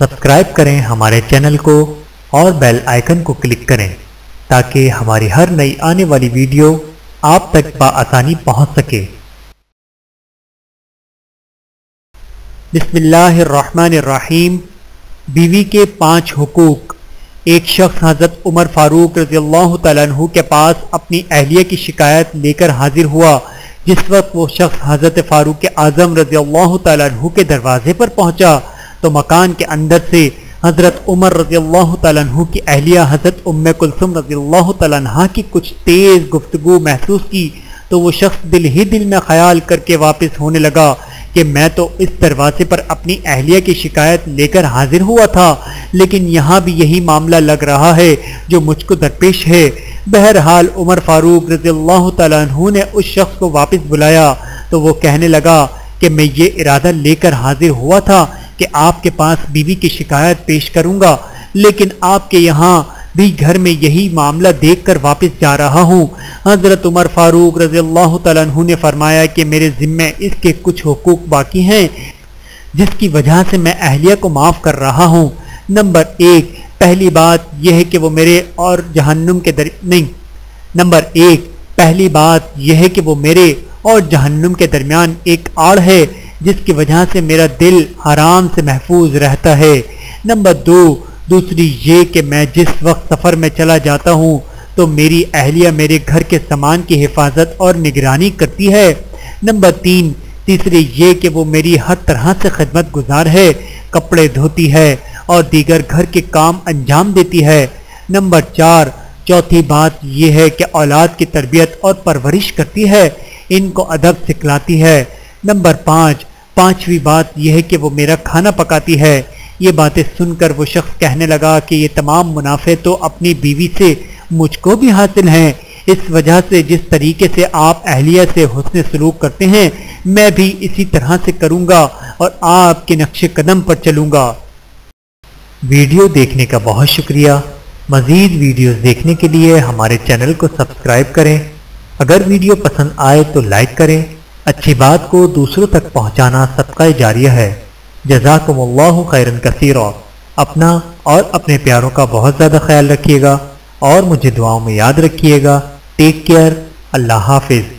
Subscribe کریں ہمارے channel کو اور بیل آئیکن کو کلک کریں تاکہ ہماری ہر نئی آنے والی ویڈیو آپ تک بآسانی پہنچ سکے۔ بسم اللہ الرحمن الرحیم۔ بیوی کے 5 حقوق۔ ایک شخص حضرت عمر فاروق رضی اللہ تعالیٰ عنہ کے پاس اپنی اہلیہ کی شکایت لے کر حاضر ہوا۔ جس وقت وہ شخص حضرت فاروق اعظم رضی اللہ تعالیٰ عنہ کے دروازے پر پہنچا تو مکان کے اندر سے حضرت عمر رضی اللہ تعالیٰ عنہ کی اہلیہ حضرت ام کلثوم رضی اللہ تعالیٰ عنہ کی کچھ تیز گفتگو محسوس کی تو وہ شخص دل ہی دل میں خیال کر کے واپس ہونے لگا کہ میں تو اس دروازے پر اپنی اہلیہ کی شکایت لے کر حاضر ہوا تھا، لیکن یہاں بھی یہی معاملہ لگ رہا ہے جو مجھ کو درپیش ہے۔ بہرحال عمر فاروق رضی اللہ تعالیٰ عنہ نے اس شخص کو واپس بلایا تو وہ کہنے لگا کہ میں یہ ارادہ لے کر حاضر ہوا تھا کہ آپ کے پاس بیوی کی شکایت پیش کروں گا، لیکن آپ کے یہاں بھی گھر میں یہی معاملہ دیکھ کر واپس جا رہا ہوں۔ حضرت عمر فاروق رضی اللہ تعالیٰ عنہ نے فرمایا کہ میرے ذمے اس کے کچھ حقوق باقی ہیں جس کی وجہ سے میں اہلیہ کو معاف کر رہا ہوں۔ نمبر 1، پہلی بات یہ ہے کہ وہ میرے اور جہنم کے درمیان ایک آڑ ہے جس کی وجہ سے میرا دل حرام سے محفوظ رہتا ہے۔ نمبر 2، دوسری یہ کہ میں جس وقت سفر میں چلا جاتا ہوں تو میری اہلیہ میرے گھر کے سامان کی حفاظت اور نگرانی کرتی ہے۔ نمبر 3، تیسری یہ کہ وہ میری ہر طرح سے خدمت گزار ہے، کپڑے دھوتی ہے اور دیگر گھر کے کام انجام دیتی ہے۔ نمبر 4، چوتھی بات یہ ہے کہ اولاد کی تربیت اور پرورش کرتی ہے، ان کو ادب سکھلاتی ہے۔ نمبر 5، پانچویں بات یہ ہے کہ وہ میرا کھانا پکاتی ہے۔ یہ باتیں سن کر وہ شخص کہنے لگا کہ یہ تمام منافع تو اپنی بیوی سے مجھ کو بھی حاصل ہیں، اس وجہ سے جس طریقے سے آپ اہلیہ سے حسن سلوک کرتے ہیں میں بھی اسی طرح سے کروں گا اور آپ کے نقش قدم پر چلوں گا۔ ویڈیو دیکھنے کا بہت شکریہ۔ مزید ویڈیوز دیکھنے کے لیے ہمارے چینل کو سبسکرائب کریں۔ اگر ویڈیو پسند آئے تو لائک کریں۔ اچھی بات کو دوسروں تک پہنچانا صدقہ جاریہ ہے۔ جزاکم اللہ خیرا کثیرا۔ اپنا اور اپنے پیاروں کا بہت زیادہ خیال رکھیے گا اور مجھے دعاؤں میں یاد رکھیے گا۔ Take care. اللہ حافظ۔